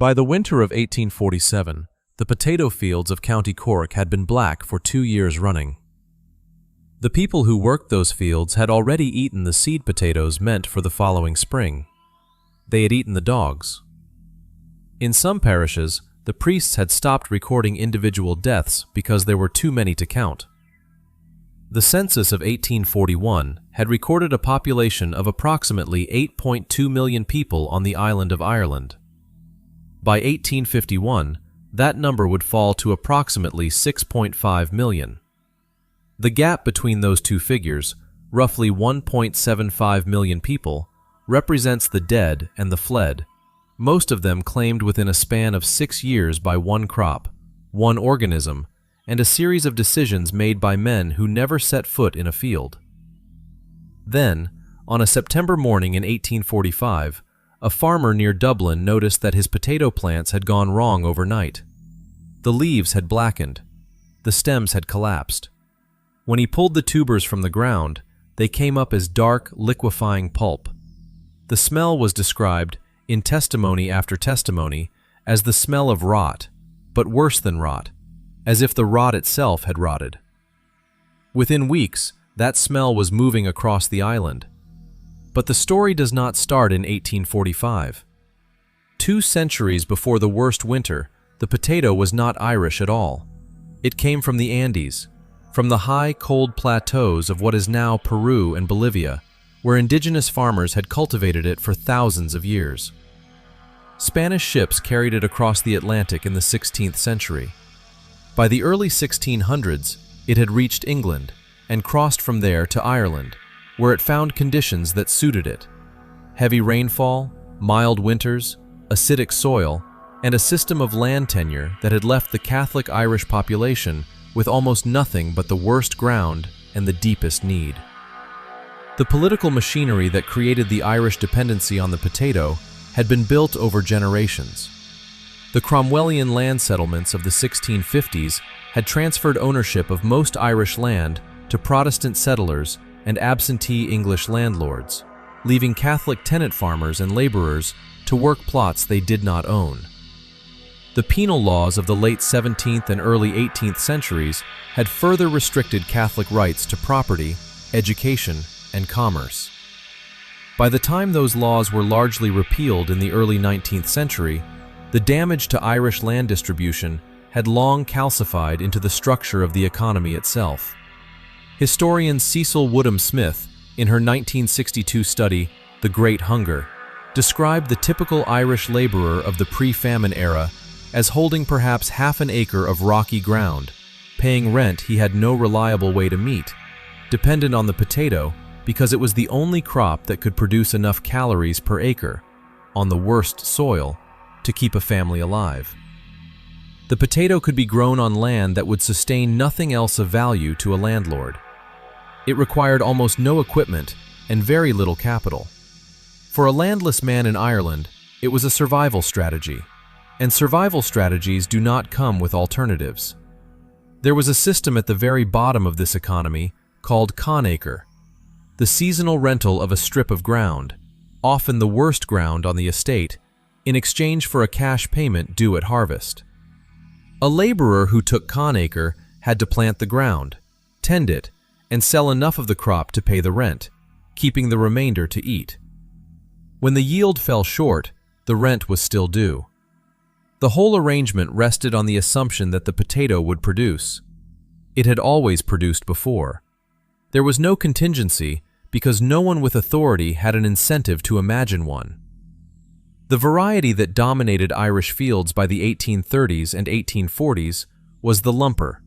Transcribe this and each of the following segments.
By the winter of 1847, the potato fields of County Cork had been black for 2 years running. The people who worked those fields had already eaten the seed potatoes meant for the following spring. They had eaten the dogs. In some parishes, the priests had stopped recording individual deaths because there were too many to count. The census of 1841 had recorded a population of approximately 8.2 million people on the island of Ireland. By 1851, that number would fall to approximately 6.5 million. The gap between those two figures, roughly 1.75 million people, represents the dead and the fled, most of them claimed within a span of 6 years by one crop, one organism, and a series of decisions made by men who never set foot in a field. Then, on a September morning in 1845, a farmer near Dublin noticed that his potato plants had gone wrong overnight. The leaves had blackened. The stems had collapsed. When he pulled the tubers from the ground, they came up as dark, liquefying pulp. The smell was described, in testimony after testimony, as the smell of rot, but worse than rot, as if the rot itself had rotted. Within weeks, that smell was moving across the island. But the story does not start in 1845. 2 centuries before the worst winter, the potato was not Irish at all. It came from the Andes, from the high, cold plateaus of what is now Peru and Bolivia, where indigenous farmers had cultivated it for thousands of years. Spanish ships carried it across the Atlantic in the 16th century. By the early 1600s, it had reached England and crossed from there to Ireland, where it found conditions that suited it: heavy rainfall, mild winters, acidic soil, and a system of land tenure that had left the Catholic Irish population with almost nothing but the worst ground and the deepest need. The political machinery that created the Irish dependency on the potato had been built over generations. The Cromwellian land settlements of the 1650s had transferred ownership of most Irish land to Protestant settlers and absentee English landlords, leaving Catholic tenant farmers and laborers to work plots they did not own. The penal laws of the late 17th and early 18th centuries had further restricted Catholic rights to property, education, and commerce. By the time those laws were largely repealed in the early 19th century, the damage to Irish land distribution had long calcified into the structure of the economy itself. Historian Cecil Woodham Smith, in her 1962 study, The Great Hunger, described the typical Irish laborer of the pre-famine era as holding perhaps half an acre of rocky ground, paying rent he had no reliable way to meet, dependent on the potato because it was the only crop that could produce enough calories per acre, on the worst soil, to keep a family alive. The potato could be grown on land that would sustain nothing else of value to a landlord. It required almost no equipment and very little capital. For a landless man in Ireland, it was a survival strategy, and survival strategies do not come with alternatives. There was a system at the very bottom of this economy called conacre, the seasonal rental of a strip of ground, often the worst ground on the estate, in exchange for a cash payment due at harvest. A laborer who took conacre had to plant the ground, tend it, and sell enough of the crop to pay the rent, keeping the remainder to eat. When the yield fell short, the rent was still due. The whole arrangement rested on the assumption that the potato would produce. It had always produced before. There was no contingency because no one with authority had an incentive to imagine one. The variety that dominated Irish fields by the 1830s and 1840s was the lumper,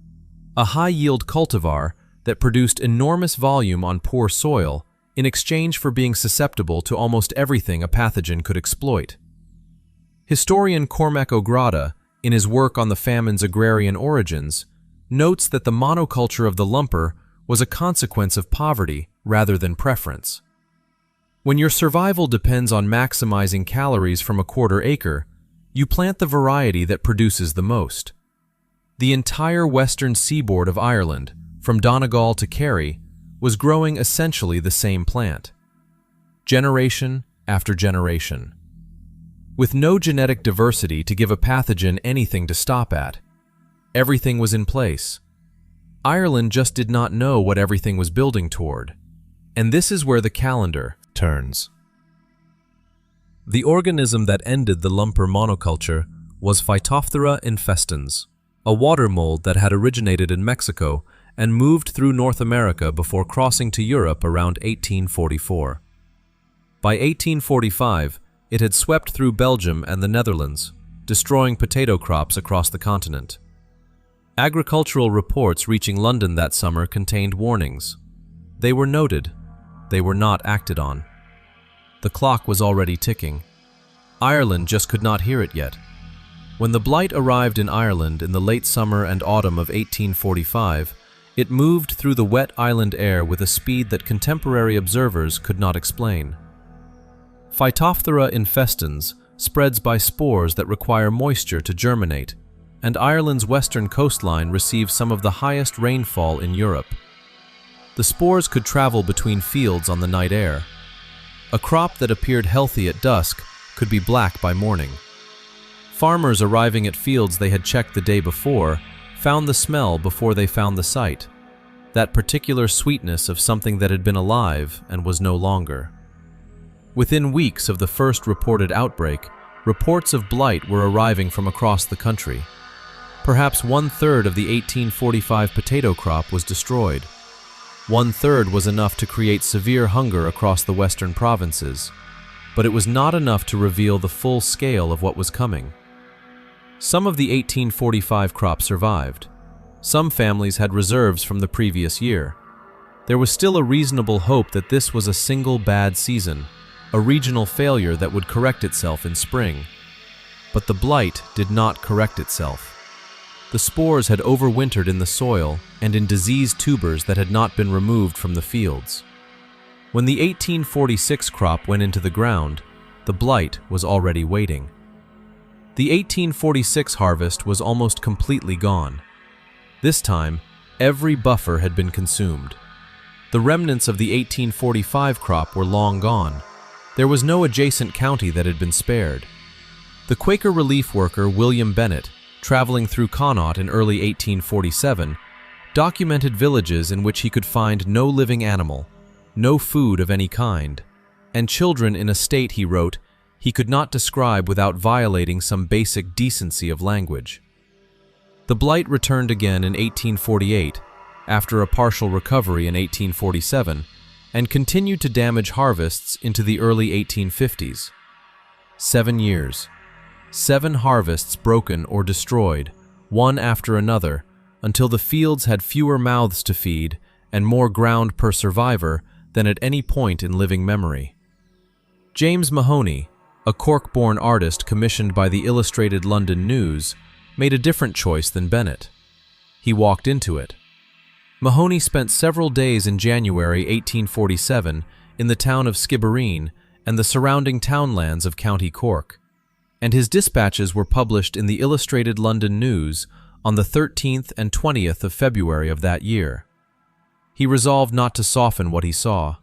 a high-yield cultivar that produced enormous volume on poor soil in exchange for being susceptible to almost everything a pathogen could exploit. Historian Cormac O'Grada, in his work on the famine's agrarian origins, notes that the monoculture of the lumper was a consequence of poverty rather than preference. When your survival depends on maximizing calories from a quarter acre, you plant the variety that produces the most. The entire western seaboard of Ireland, from Donegal to Kerry, was growing essentially the same plant. Generation after generation. with no genetic diversity to give a pathogen anything to stop at. Everything was in place. Ireland just did not know what everything was building toward. And this is where the calendar turns. The organism that ended the lumper monoculture was Phytophthora infestans, a water mold that had originated in Mexico and moved through North America before crossing to Europe around 1844. By 1845, it had swept through Belgium and the Netherlands, destroying potato crops across the continent. Agricultural reports reaching London that summer contained warnings. They were noted. They were not acted on. The clock was already ticking. Ireland just could not hear it yet. When the blight arrived in Ireland in the late summer and autumn of 1845, it moved through the wet island air with a speed that contemporary observers could not explain. Phytophthora infestans spreads by spores that require moisture to germinate, and Ireland's western coastline receives some of the highest rainfall in Europe. The spores could travel between fields on the night air. A crop that appeared healthy at dusk could be black by morning. Farmers arriving at fields they had checked the day before found the smell before they found the sight, that particular sweetness of something that had been alive and was no longer. Within weeks of the first reported outbreak, reports of blight were arriving from across the country. Perhaps 1/3 of the 1845 potato crop was destroyed. 1/3 was enough to create severe hunger across the western provinces, but it was not enough to reveal the full scale of what was coming. Some of the 1845 crop survived. Some families had reserves from the previous year. There was still a reasonable hope that this was a single bad season, a regional failure that would correct itself in spring. But the blight did not correct itself. The spores had overwintered in the soil and in diseased tubers that had not been removed from the fields. When the 1846 crop went into the ground, the blight was already waiting. The 1846 harvest was almost completely gone. This time, every buffer had been consumed. The remnants of the 1845 crop were long gone. There was no adjacent county that had been spared. The Quaker relief worker William Bennett, traveling through Connaught in early 1847, documented villages in which he could find no living animal, no food of any kind, and children in a state, he wrote, he could not describe without violating some basic decency of language. The blight returned again in 1848, after a partial recovery in 1847, and continued to damage harvests into the early 1850s. 7 years. 7 harvests broken or destroyed, one after another, until the fields had fewer mouths to feed and more ground per survivor than at any point in living memory. James Mahoney, a Cork-born artist commissioned by the Illustrated London News, made a different choice than Bennett. He walked into it. Mahoney spent several days in January 1847 in the town of Skibbereen and the surrounding townlands of County Cork, and his dispatches were published in the Illustrated London News on the 13th and 20th of February of that year. He resolved not to soften what he saw.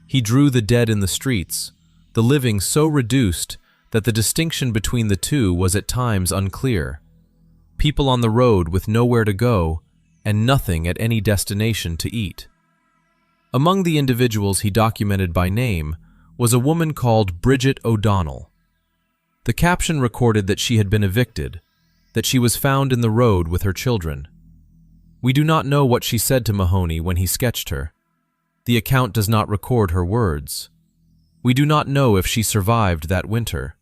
He drew the dead in the streets, the living so reduced that the distinction between the two was at times unclear. People on the road with nowhere to go and nothing at any destination to eat. Among the individuals he documented by name was a woman called Bridget O'Donnell. The caption recorded that she had been evicted, that she was found in the road with her children. We do not know what she said to Mahoney when he sketched her. The account does not record her words. We do not know if she survived that winter.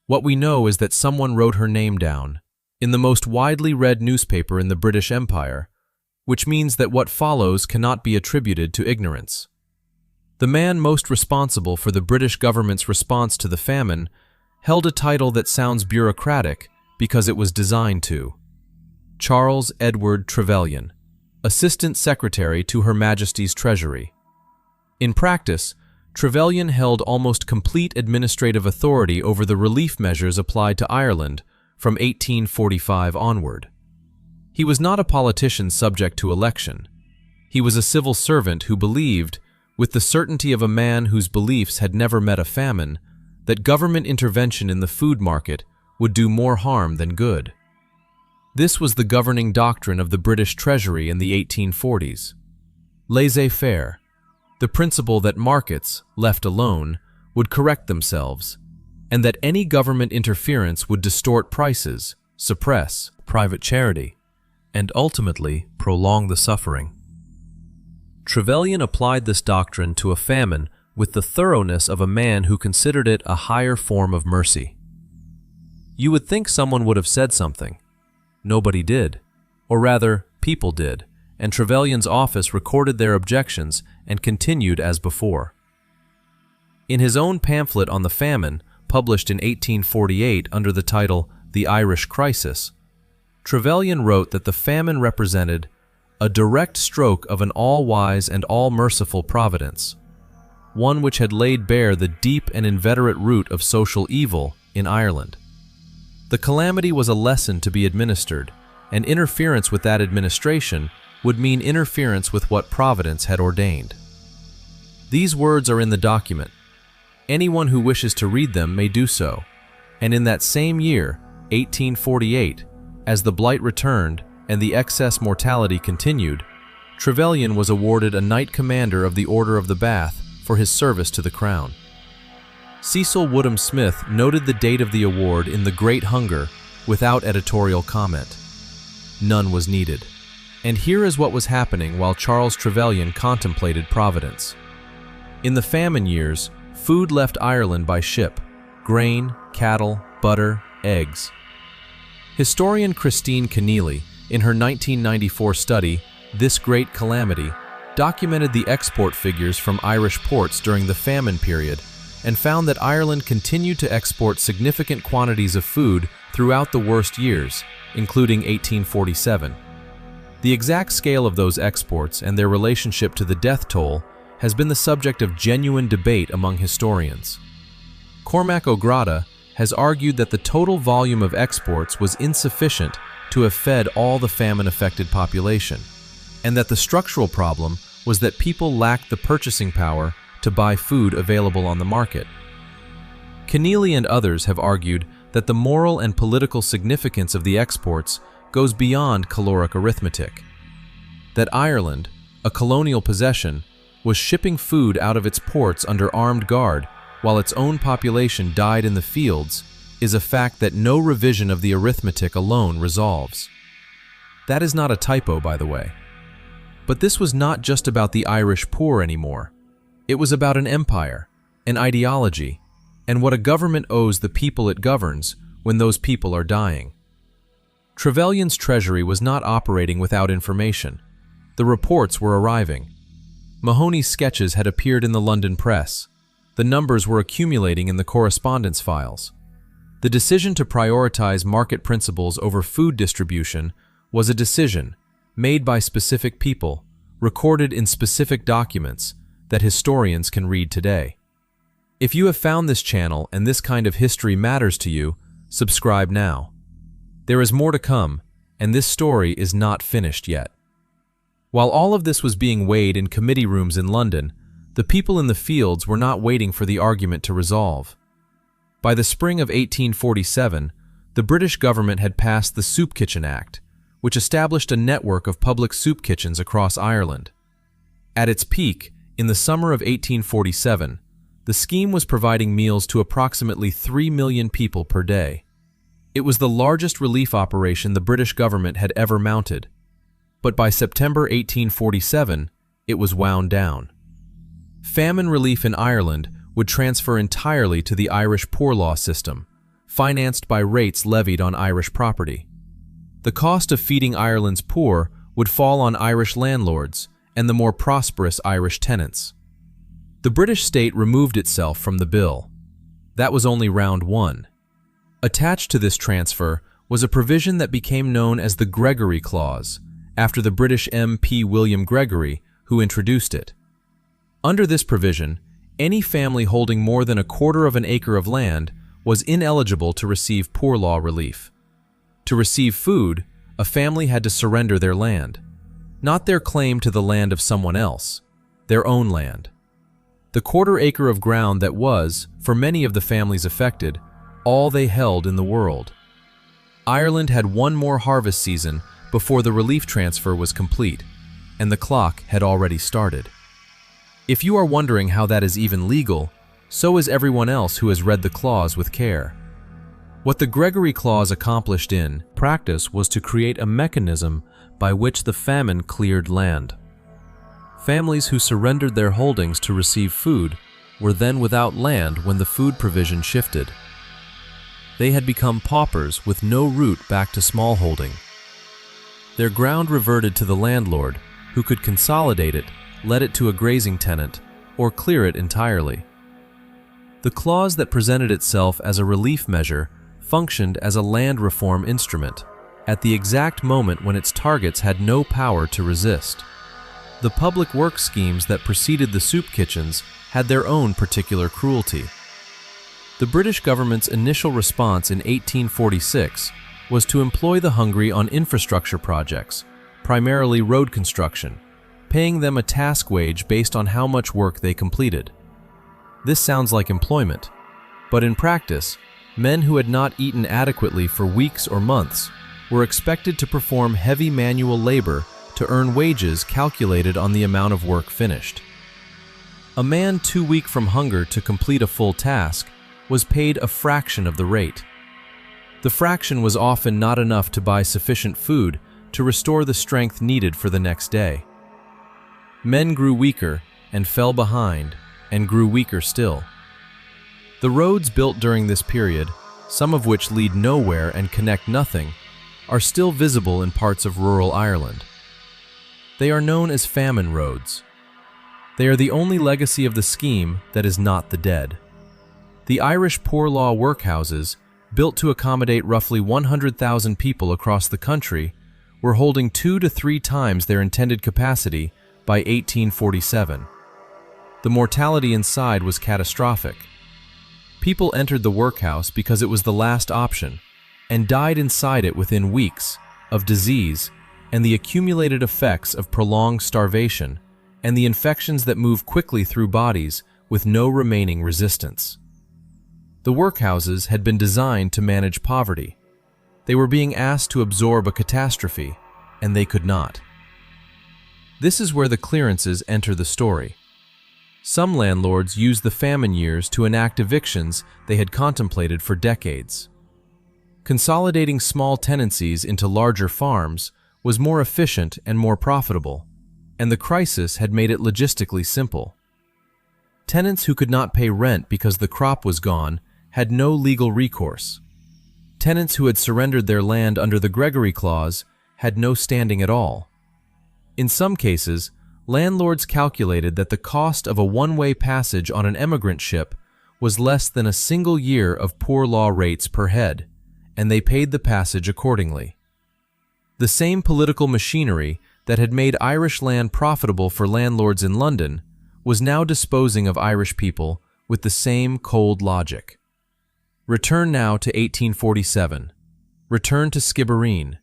What we know is that someone wrote her name down in the most widely read newspaper in the British Empire, which means that what follows cannot be attributed to ignorance. The man most responsible for the British government's response to the famine held a title that sounds bureaucratic because it was designed to. Charles Edward Trevelyan, Assistant Secretary to Her Majesty's Treasury. In practice, Trevelyan held almost complete administrative authority over the relief measures applied to Ireland from 1845 onward. He was not a politician subject to election. He was a civil servant who believed, with the certainty of a man whose beliefs had never met a famine, that government intervention in the food market would do more harm than good. This was the governing doctrine of the British Treasury in the 1840s. Laissez-faire, the principle that markets, left alone, would correct themselves, and that any government interference would distort prices, suppress private charity, and ultimately prolong the suffering. Trevelyan applied this doctrine to a famine with the thoroughness of a man who considered it a higher form of mercy. You would think someone would have said something. Nobody did, or rather, people did, and Trevelyan's office recorded their objections and continued as before. In his own pamphlet on the famine, published in 1848 under the title The Irish Crisis, Trevelyan wrote that the famine represented a direct stroke of an all-wise and all-merciful providence, one which had laid bare the deep and inveterate root of social evil in Ireland. The calamity was a lesson to be administered, and interference with that administration would mean interference with what Providence had ordained. These words are in the document. Anyone who wishes to read them may do so, and in that same year, 1848, as the blight returned and the excess mortality continued, Trevelyan was awarded a Knight Commander of the Order of the Bath for his service to the Crown. Cecil Woodham Smith noted the date of the award in The Great Hunger without editorial comment. None was needed. And here is what was happening while Charles Trevelyan contemplated Providence. In the famine years, food left Ireland by ship: grain, cattle, butter, eggs. Historian Christine Keneally, in her 1994 study, This Great Calamity, documented the export figures from Irish ports during the famine period and found that Ireland continued to export significant quantities of food throughout the worst years, including 1847. The exact scale of those exports and their relationship to the death toll has been the subject of genuine debate among historians. Cormac O'Grada has argued that the total volume of exports was insufficient to have fed all the famine-affected population, and that the structural problem was that people lacked the purchasing power to buy food available on the market. Keneally and others have argued that the moral and political significance of the exports goes beyond caloric arithmetic. That Ireland, a colonial possession, was shipping food out of its ports under armed guard while its own population died in the fields is a fact that no revision of the arithmetic alone resolves. That is not a typo, by the way. But this was not just about the Irish poor anymore. It was about an empire, an ideology, and what a government owes the people it governs when those people are dying. Trevelyan's treasury was not operating without information. The reports were arriving. Mahony's sketches had appeared in the London press. The numbers were accumulating in the correspondence files. The decision to prioritize market principles over food distribution was a decision made by specific people, recorded in specific documents that historians can read today. If you have found this channel and this kind of history matters to you, subscribe now. There is more to come, and this story is not finished yet. While all of this was being weighed in committee rooms in London, the people in the fields were not waiting for the argument to resolve. By the spring of 1847, the British government had passed the Soup Kitchen Act, which established a network of public soup kitchens across Ireland. At its peak, in the summer of 1847, the scheme was providing meals to approximately 3 million people per day. It was the largest relief operation the British government had ever mounted. But by September 1847, it was wound down. Famine relief in Ireland would transfer entirely to the Irish poor law system, financed by rates levied on Irish property. The cost of feeding Ireland's poor would fall on Irish landlords and the more prosperous Irish tenants. The British state removed itself from the bill. That was only round one. Attached to this transfer was a provision that became known as the Gregory Clause, after the British MP William Gregory, who introduced it. Under this provision, any family holding more than 1/4 of an acre of land was ineligible to receive poor law relief. To receive food, a family had to surrender their land, not their claim to the land of someone else, their own land. the quarter-acre of ground that was, for many of the families affected, all they held in the world. Ireland had one more harvest season before the relief transfer was complete, and the clock had already started. If you are wondering how that is even legal, so is everyone else who has read the clause with care. What the Gregory Clause accomplished in practice was to create a mechanism by which the famine cleared land. Families who surrendered their holdings to receive food were then without land when the food provision shifted. They had become paupers with no route back to smallholding. Their ground reverted to the landlord, who could consolidate it, let it to a grazing tenant, or clear it entirely. The clause that presented itself as a relief measure functioned as a land reform instrument, at the exact moment when its targets had no power to resist. The public works schemes that preceded the soup kitchens had their own particular cruelty. The British government's initial response in 1846 was to employ the hungry on infrastructure projects, primarily road construction, paying them a task wage based on how much work they completed. This sounds like employment, but in practice, men who had not eaten adequately for weeks or months were expected to perform heavy manual labor to earn wages calculated on the amount of work finished. A man too weak from hunger to complete a full task was paid a fraction of the rate. The fraction was often not enough to buy sufficient food to restore the strength needed for the next day. Men grew weaker and fell behind and grew weaker still. The roads built during this period, some of which lead nowhere and connect nothing, are still visible in parts of rural Ireland. They are known as famine roads. They are the only legacy of the scheme that is not the dead. The Irish poor law workhouses, built to accommodate roughly 100,000 people across the country, were holding 2 to 3 times their intended capacity by 1847. The mortality inside was catastrophic. People entered the workhouse because it was the last option, and died inside it within weeks of disease and the accumulated effects of prolonged starvation and the infections that move quickly through bodies with no remaining resistance. The workhouses had been designed to manage poverty. They were being asked to absorb a catastrophe, and they could not. This is where the clearances enter the story. Some landlords used the famine years to enact evictions they had contemplated for decades. Consolidating small tenancies into larger farms was more efficient and more profitable, and the crisis had made it logistically simple. Tenants who could not pay rent because the crop was gone had no legal recourse. Tenants who had surrendered their land under the Gregory Clause had no standing at all. In some cases, landlords calculated that the cost of a one-way passage on an emigrant ship was less than a single year of poor law rates per head, and they paid the passage accordingly. The same political machinery that had made Irish land profitable for landlords in London was now disposing of Irish people with the same cold logic. Return now to 1847. Return to Skibbereen,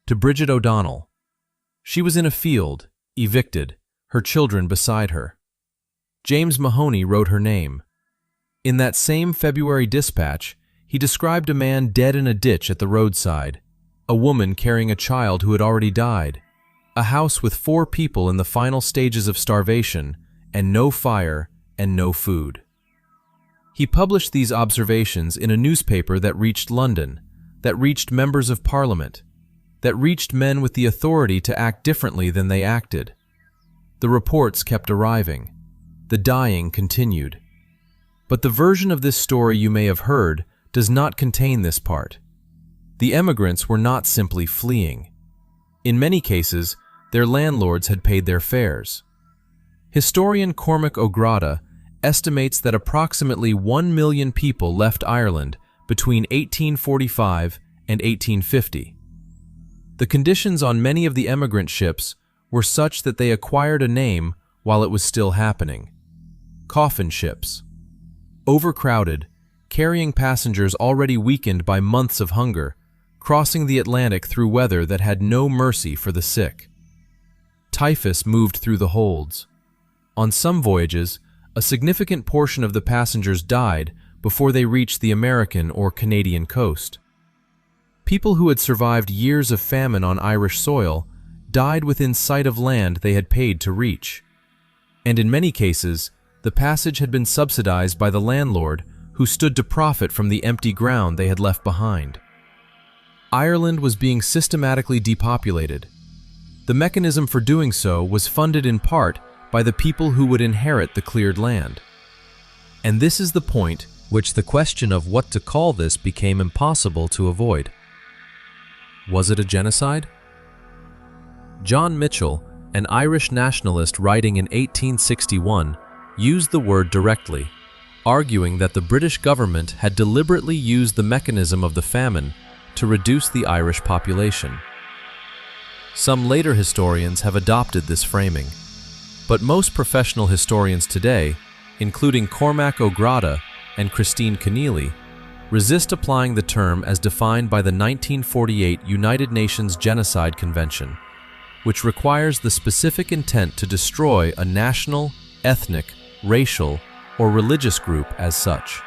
to Bridget O'Donnell. She was in a field, evicted, her children beside her. James Mahoney wrote her name. In that same February dispatch, he described a man dead in a ditch at the roadside, a woman carrying a child who had already died, a house with 4 people in the final stages of starvation, and no fire and no food. He published these observations in a newspaper that reached London, that reached members of Parliament, that reached men with the authority to act differently than they acted. The reports kept arriving. The dying continued. But the version of this story you may have heard does not contain this part. The emigrants were not simply fleeing. In many cases, their landlords had paid their fares. Historian Cormac O'Grada estimates that approximately 1 million people left Ireland between 1845 and 1850. The conditions on many of the emigrant ships were such that they acquired a name while it was still happening: coffin ships. Overcrowded, carrying passengers already weakened by months of hunger, crossing the Atlantic through weather that had no mercy for the sick. Typhus moved through the holds. On some voyages, A significant portion of the passengers died before they reached the American or Canadian coast. People who had survived years of famine on Irish soil died within sight of land they had paid to reach. And in many cases, the passage had been subsidized by the landlord who stood to profit from the empty ground they had left behind. Ireland was being systematically depopulated. The mechanism for doing so was funded in part by the people who would inherit the cleared land. And this is the point which the question of what to call this became impossible to avoid. Was it a genocide? John Mitchell, an Irish nationalist writing in 1861, used the word directly, arguing that the British government had deliberately used the mechanism of the famine to reduce the Irish population. Some later historians have adopted this framing, but most professional historians today, including Cormac O'Grada and Christine Keneally, resist applying the term as defined by the 1948 United Nations Genocide Convention, which requires the specific intent to destroy a national, ethnic, racial, or religious group as such.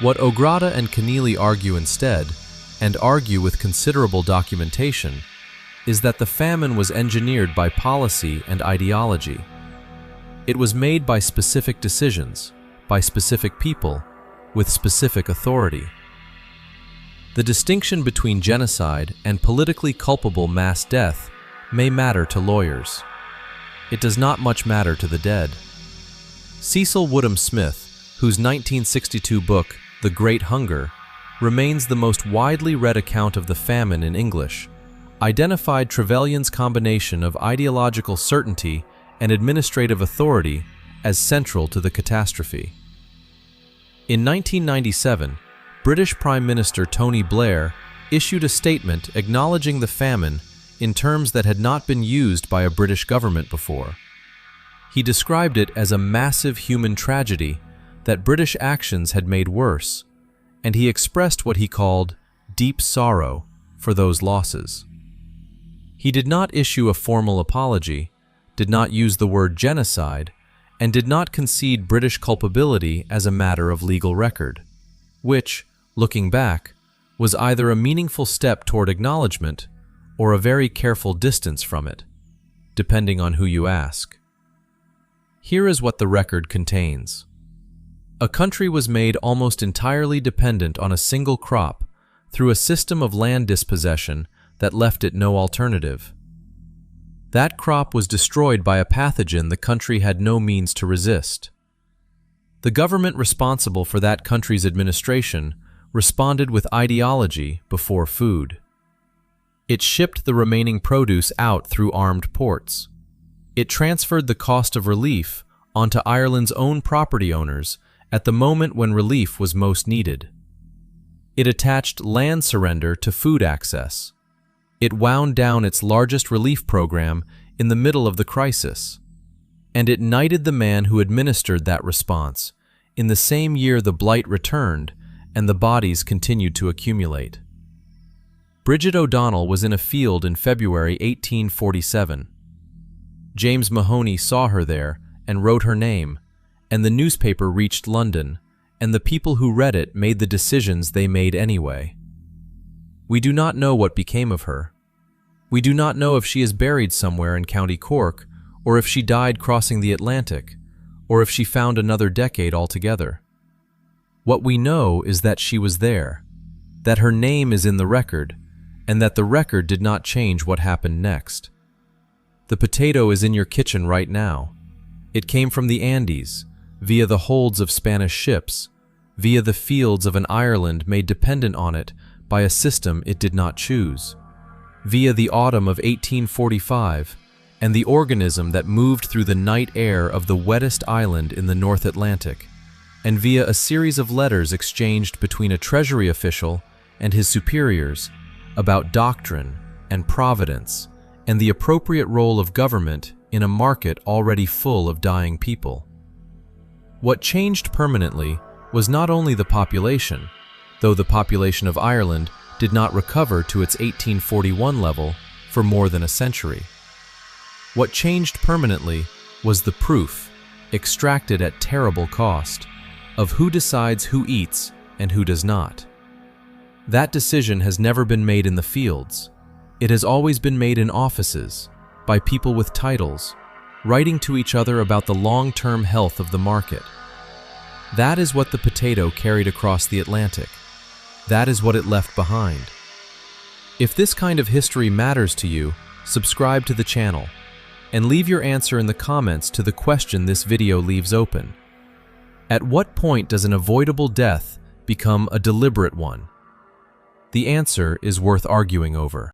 What O'Grada and Keneally argue instead, and argue with considerable documentation, is that the famine was engineered by policy and ideology. It was made by specific decisions, by specific people, with specific authority. The distinction between genocide and politically culpable mass death may matter to lawyers. It does not much matter to the dead. Cecil Woodham Smith, whose 1962 book, The Great Hunger, remains the most widely read account of the famine in English, identified Trevelyan's combination of ideological certainty and administrative authority as central to the catastrophe. In 1997, British Prime Minister Tony Blair issued a statement acknowledging the famine in terms that had not been used by a British government before. He described it as a massive human tragedy that British actions had made worse, and he expressed what he called deep sorrow for those losses. He did not issue a formal apology, did not use the word genocide, and did not concede British culpability as a matter of legal record, which, looking back, was either a meaningful step toward acknowledgement or a very careful distance from it, depending on who you ask. Here is what the record contains. A country was made almost entirely dependent on a single crop through a system of land dispossession that left it no alternative. That crop was destroyed by a pathogen the country had no means to resist. The government responsible for that country's administration responded with ideology before food. It shipped the remaining produce out through armed ports. It transferred the cost of relief onto Ireland's own property owners at the moment when relief was most needed. It attached land surrender to food access. It wound down its largest relief program in the middle of the crisis. And it knighted the man who administered that response in the same year the blight returned and the bodies continued to accumulate. Bridget O'Donnell was in a field in February 1847. James Mahoney saw her there and wrote her name, and the newspaper reached London, and the people who read it made the decisions they made anyway. We do not know what became of her. We do not know if she is buried somewhere in County Cork, or if she died crossing the Atlantic, or if she found another decade altogether. What we know is that she was there, that her name is in the record, and that the record did not change what happened next. The potato is in your kitchen right now. It came from the Andes, via the holds of Spanish ships, via the fields of an Ireland made dependent on it by a system it did not choose, via the autumn of 1845 and the organism that moved through the night air of the wettest island in the North Atlantic, and via a series of letters exchanged between a treasury official and his superiors about doctrine and providence and the appropriate role of government in a market already full of dying people. What changed permanently was not only the population, though the population of Ireland did not recover to its 1841 level for more than a century. What changed permanently was the proof, extracted at terrible cost, of who decides who eats and who does not. That decision has never been made in the fields. It has always been made in offices, by people with titles, writing to each other about the long-term health of the market. That is what the potato carried across the Atlantic. That is what it left behind. If this kind of history matters to you, subscribe to the channel, and leave your answer in the comments to the question this video leaves open. At what point does an avoidable death become a deliberate one? The answer is worth arguing over.